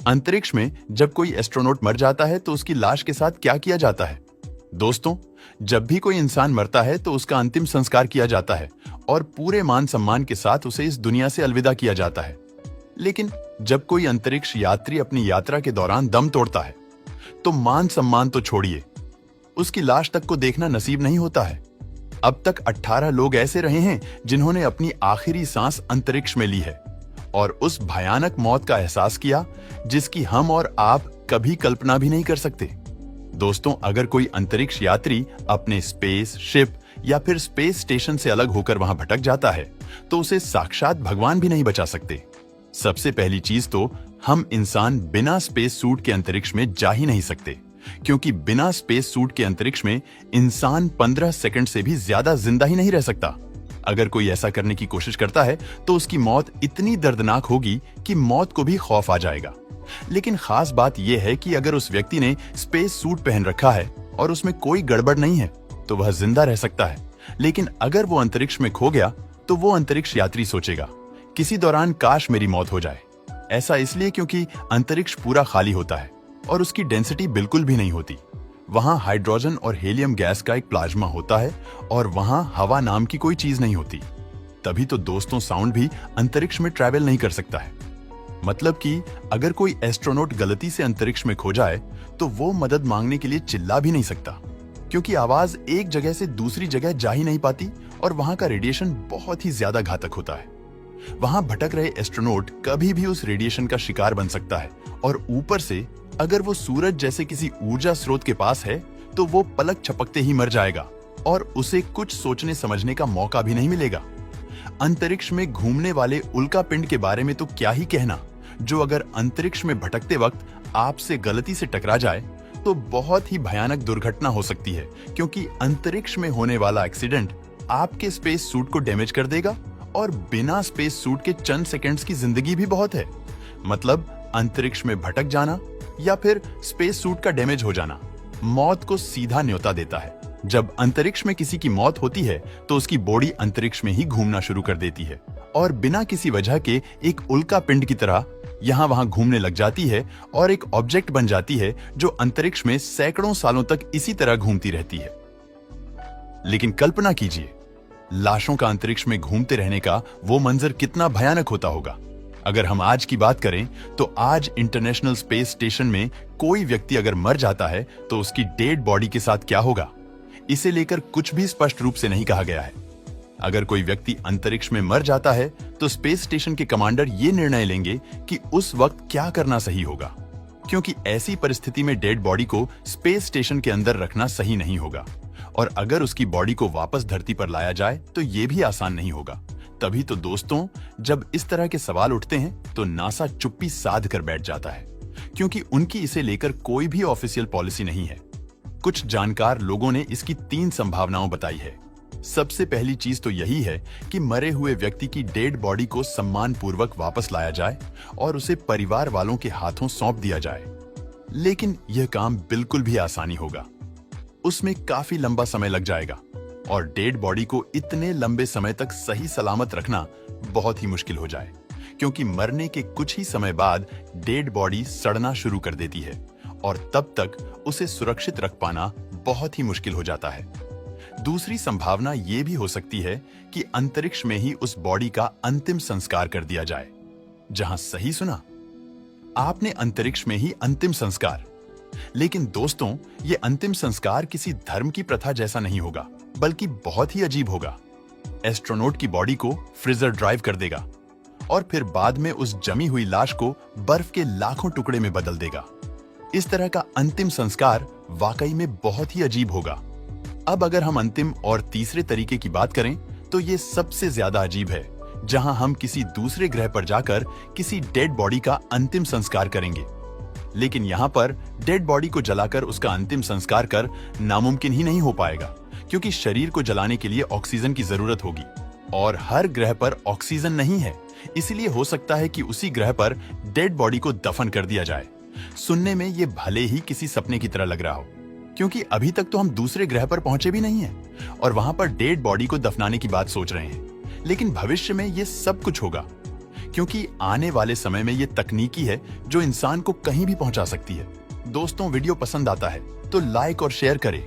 अंतरिक्ष में जब कोई एस्ट्रोनॉट मर जाता है तो उसकी लाश के साथ क्या किया जाता है? दोस्तों, जब भी कोई इंसान मरता है तो उसका अंतिम संस्कार किया जाता है और पूरे मान सम्मान के साथ उसे इस दुनिया से अलविदा किया जाता है। लेकिन जब कोई अंतरिक्ष यात्री अपनी यात्रा के दौरान दम तोड़ता है तो मान सम्मान तो छोड़िए, उसकी लाश तक को देखना नसीब नहीं होता है। अब तक 18 लोग ऐसे रहे हैं जिन्होंने अपनी आखिरी सांस अंतरिक्ष में ली है और उस भयानक मौत का एहसास किया जिसकी हम और आप कभी कल्पना भी नहीं कर सकते। दोस्तों, अगर कोई अंतरिक्ष यात्री अपने स्पेस शिप या फिर स्पेस स्टेशन से अलग होकर वहां भटक जाता है तो उसे साक्षात भगवान भी नहीं बचा सकते। सबसे पहली चीज तो हम इंसान बिना स्पेस सूट के अंतरिक्ष में जा ही नहीं सकते, क्योंकि बिना स्पेस सूट के अंतरिक्ष में इंसान 15 सेकंड से भी ज्यादा जिंदा ही नहीं रह सकता। अगर कोई ऐसा करने की कोशिश करता है तो उसकी मौत इतनी दर्दनाक होगी कि मौत को भी खौफ आ जाएगा। लेकिन खास बात यह है कि अगर उस व्यक्ति ने स्पेस सूट पहन रखा है और उसमें कोई गड़बड़ नहीं है तो वह जिंदा रह सकता है। लेकिन अगर वो अंतरिक्ष में खो गया तो वो अंतरिक्ष यात्री सोचेगा, किसी दौरान काश मेरी मौत हो जाए। ऐसा इसलिए क्योंकि अंतरिक्ष पूरा खाली होता है और उसकी डेंसिटी बिल्कुल भी नहीं होती। वहां हाइड्रोजन और हीलियम गैस का एक प्लाज्मा होता है और वहां हवा नाम की कोई चीज नहीं होती। तभी तो दोस्तों, साउंड भी अंतरिक्ष में ट्रैवल नहीं कर सकता है। मतलब कि अगर कोई एस्ट्रोनॉट गलती से अंतरिक्ष में खो जाए तो वो मदद मांगने के लिए चिल्ला भी नहीं सकता, क्योंकि आवाज एक जगह से दूसरी जगह जा ही नहीं पाती और वहां का रेडिएशन बहुत ही ज्यादा घातक होता है। वहां भटक रहे एस्ट्रोनॉट कभी भी उस रेडिएशन का शिकार बन सकता है और ऊपर से अगर वो सूरज जैसे किसी ऊर्जा स्रोत के पास है तो वो पलक झपकते ही मर जाएगा और उसे कुछ सोचने समझने का मौका भी नहीं मिलेगा। अंतरिक्ष में घूमने वाले उल्का पिंड के बारे में तो क्या ही कहना, जो अगर अंतरिक्ष में भटकते वक्त आपसे गलती से टकरा जाए तो बहुत ही भयानक दुर्घटना हो सकती है, क्योंकि अंतरिक्ष में होने वाला एक्सीडेंट आपके स्पेस सूट को डैमेज कर देगा और बिना स्पेस सूट के चंद सेकंड्स की जिंदगी भी बहुत है। मतलब अंतरिक्ष में भटक जाना या फिर स्पेस सूट का डैमेज हो जाना मौत को सीधा न्योता देता है। जब अंतरिक्ष में किसी की मौत होती है तो उसकी बॉडी अंतरिक्ष में ही घूमना शुरू कर देती है और बिना किसी वजह के एक उल्का पिंड की तरह यहाँ वहां घूमने लग जाती है और एक ऑब्जेक्ट बन जाती है जो अंतरिक्ष में सैकड़ों सालों तक इसी तरह घूमती रहती है। लेकिन कल्पना कीजिए, लाशों का अंतरिक्ष में घूमते रहने का वो मंजर कितना भयानक होता होगा। अगर हम आज की बात करें तो आज इंटरनेशनल स्पेस स्टेशन में कोई व्यक्ति अगर मर जाता है तो उसकी डेड बॉडी के साथ क्या होगा, इसे लेकर कुछ भी स्पष्ट रूप से नहीं कहा गया है। अगर कोई व्यक्ति अंतरिक्ष में मर जाता है तो स्पेस स्टेशन के कमांडर ये निर्णय लेंगे कि उस वक्त क्या करना सही होगा, क्योंकि ऐसी परिस्थिति में डेड बॉडी को स्पेस स्टेशन के अंदर रखना सही नहीं होगा और अगर उसकी बॉडी को वापस धरती पर लाया जाए तो ये भी आसान नहीं होगा। तभी तो दोस्तों, जब इस तरह के सवाल उठते हैं तो नासा चुप्पी साध कर बैठ जाता है, क्योंकि उनकी इसे लेकर कोई भी ऑफिशियल पॉलिसी नहीं है। कुछ जानकार लोगों ने इसकी 3 संभावनाओं बताई है। सबसे पहली चीज तो यही है कि मरे हुए व्यक्ति की डेड बॉडी को सम्मान पूर्वक वापस लाया जाए और उसे परिवार वालों के हाथों सौंप दिया जाए। लेकिन यह काम बिल्कुल भी आसानी होगा, उसमें काफी लंबा समय लग जाएगा और डेड बॉडी को इतने लंबे समय तक सही सलामत रखना बहुत ही मुश्किल हो जाए, क्योंकि मरने के कुछ ही समय बाद डेड बॉडी सड़ना शुरू कर देती है और तब तक उसे सुरक्षित रख पाना बहुत ही मुश्किल हो जाता है। दूसरी संभावना यह भी हो सकती है कि अंतरिक्ष में ही उस बॉडी का अंतिम संस्कार कर दिया जाए। जहां सही सुना, आपने अंतरिक्ष में ही अंतिम संस्कार। लेकिन दोस्तों, ये अंतिम संस्कार किसी धर्म की प्रथा जैसा नहीं होगा, बल्कि बहुत ही अजीब होगा। एस्ट्रोनॉट की बॉडी को फ्रीजर ड्राइव कर देगा और फिर बाद में उस जमी हुई लाश को बर्फ के लाखों टुकड़े में बदल देगा। इस तरह का अंतिम संस्कार वाकई में बहुत ही अजीब होगा। अब अगर हम अंतिम और तीसरे तरीके की बात करें तो ये सबसे ज्यादा अजीब है, जहां हम किसी दूसरे ग्रह पर जाकर किसी डेड बॉडी का अंतिम संस्कार करेंगे। लेकिन यहाँ पर डेड बॉडी को जलाकर उसका अंतिम संस्कार कर नामुमकिन ही नहीं हो पाएगा, क्योंकि शरीर को जलाने के लिए ऑक्सीजन की जरूरत होगी और हर ग्रह पर ऑक्सीजन नहीं है। इसलिए हो सकता है कि उसी ग्रह पर डेड बॉडी को दफन कर दिया जाए। सुनने में ये भले ही किसी सपने की तरह लग रहा हो, क्योंकि अभी तक तो हम दूसरे ग्रह पर पहुंचे भी नहीं हैं और वहां पर डेड बॉडी को दफनाने की बात सोच रहे हैं। लेकिन भविष्य में ये सब कुछ होगा, क्योंकि आने वाले समय में ये तकनीकी है जो इंसान को कहीं भी पहुंचा सकती है। दोस्तों, वीडियो पसंद आता है तो लाइक और शेयर करें